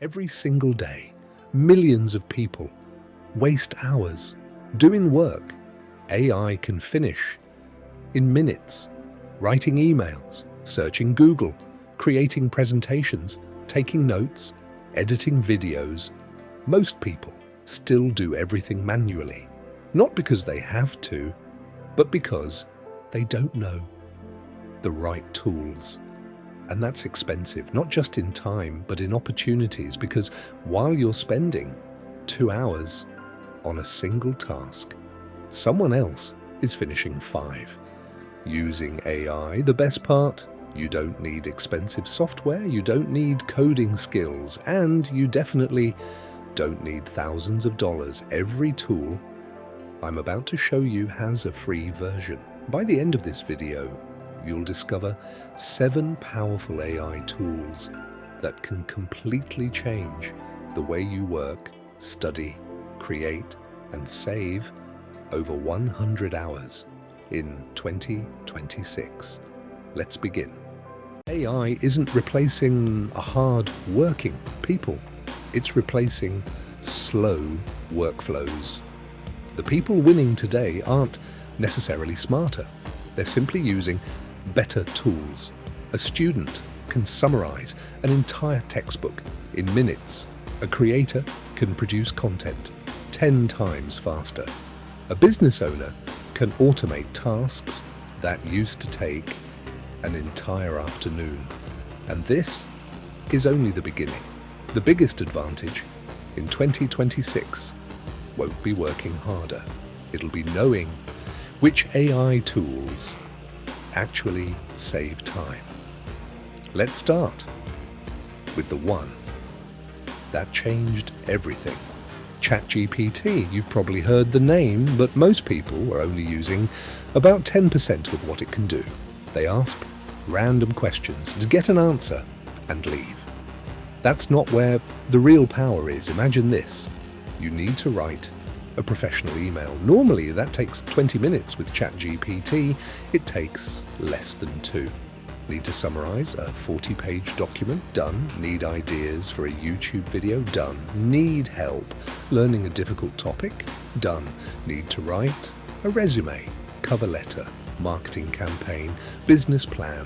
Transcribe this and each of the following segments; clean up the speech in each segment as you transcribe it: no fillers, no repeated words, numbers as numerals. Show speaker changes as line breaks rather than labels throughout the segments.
Every single day, millions of people waste hours doing work AI can finish in minutes, writing emails, searching Google, creating presentations, taking notes, editing videos. Most people still do everything manually, not because they have to, but because they don't know the right tools. And that's expensive, not just in time, but in opportunities, because while you're spending 2 hours on a single task, someone else is finishing 5. Using AI, the best part, you don't need expensive software, you don't need coding skills, and you definitely don't need thousands of dollars. Every tool I'm about to show you has a free version. By the end of this video, you'll discover 7 powerful AI tools that can completely change the way you work, study, create, and save over 100 hours in 2026. Let's begin. AI isn't replacing hard-working people. It's replacing slow workflows. The people winning today aren't necessarily smarter. They're simply using better tools. A student can summarize an entire textbook in minutes. A creator can produce content 10 times faster. A business owner can automate tasks that used to take an entire afternoon. And this is only the beginning. The biggest advantage in 2026 won't be working harder. It'll be knowing which AI tools actually save time. Let's start with the one that changed everything. ChatGPT. You've probably heard the name, but most people are only using about 10% of what it can do. They ask random questions to get an answer and leave. That's not where the real power is. Imagine this. You need to write a professional email. Normally that takes 20 minutes. With ChatGPT, it takes less than 2. Need to summarize a 40-page document? Done. Need ideas for a YouTube video? Done. Need help learning a difficult topic? Done. Need to write a resume, cover letter, marketing campaign, business plan,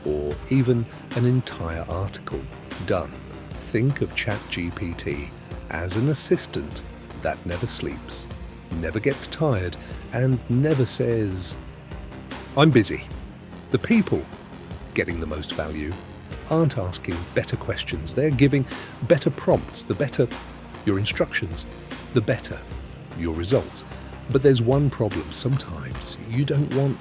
or even an entire article? Done. Think of ChatGPT as an assistant that never sleeps, never gets tired, and never says, "I'm busy." The people getting the most value aren't asking better questions. They're giving better prompts. The better your instructions, the better your results. But there's one problem. Sometimes you don't want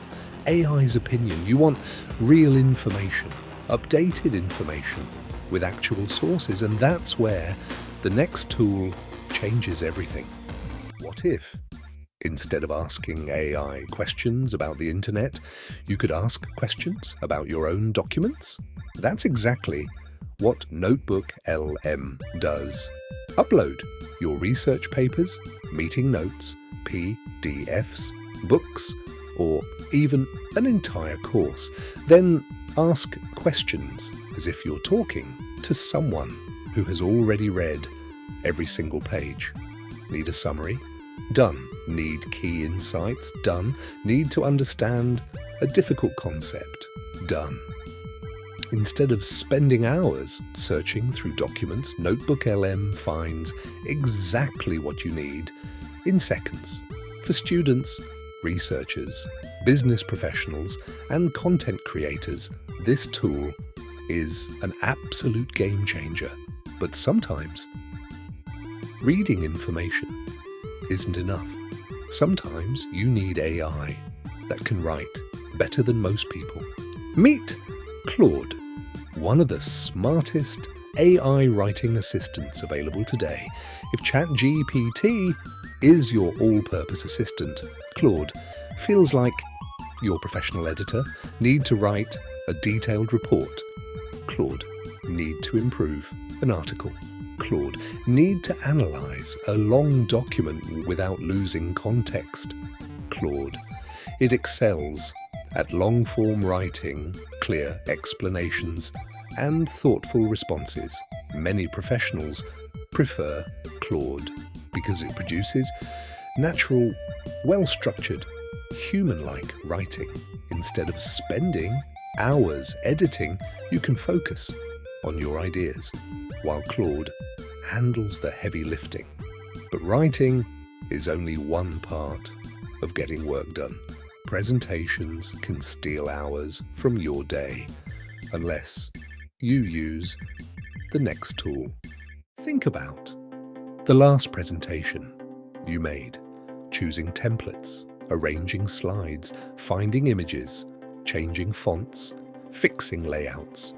AI's opinion. You want real information, updated information with actual sources. And that's where the next tool changes everything. What if, instead of asking AI questions about the internet, you could ask questions about your own documents? That's exactly what Notebook LM does. Upload your research papers, meeting notes, PDFs, books, or even an entire course. Then ask questions as if you're talking to someone who has already read every single page. Need a summary? Done. Need key insights? Done. Need to understand a difficult concept? Done. Instead of spending hours searching through documents, Notebook LM finds exactly what you need in seconds. For students, researchers, business professionals, and content creators, this tool is an absolute game changer. But sometimes, reading information isn't enough. Sometimes you need AI that can write better than most people. Meet Claude, one of the smartest AI writing assistants available today. If ChatGPT is your all-purpose assistant, Claude feels like your professional editor. Need to write a detailed report? Claude. Need to improve an article? Claude. Need to analyze a long document without losing context? Claude. It excels at long-form writing, clear explanations, and thoughtful responses. Many professionals prefer Claude because it produces natural, well-structured, human-like writing. Instead of spending hours editing, you can focus on your ideas, while Claude handles the heavy lifting. But writing is only one part of getting work done. Presentations can steal hours from your day, unless you use the next tool. Think about the last presentation you made, choosing templates, arranging slides, finding images, changing fonts, fixing layouts.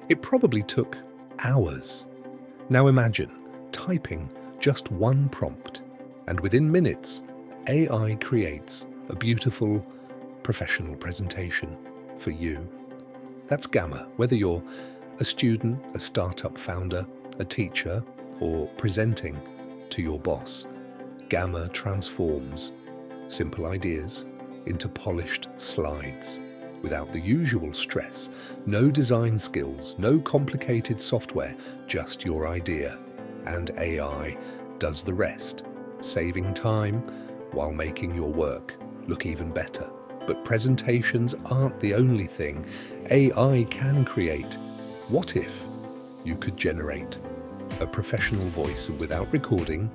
It probably took hours. Now imagine typing just one prompt, and within minutes, AI creates a beautiful, professional presentation for you. That's Gamma, whether you're a student, a startup founder, a teacher, or presenting to your boss. Gamma transforms simple ideas into polished slides without the usual stress. No design skills, no complicated software, just your idea. And AI does the rest, saving time while making your work look even better. But presentations aren't the only thing AI can create. What if you could generate a professional voice without recording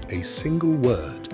a single word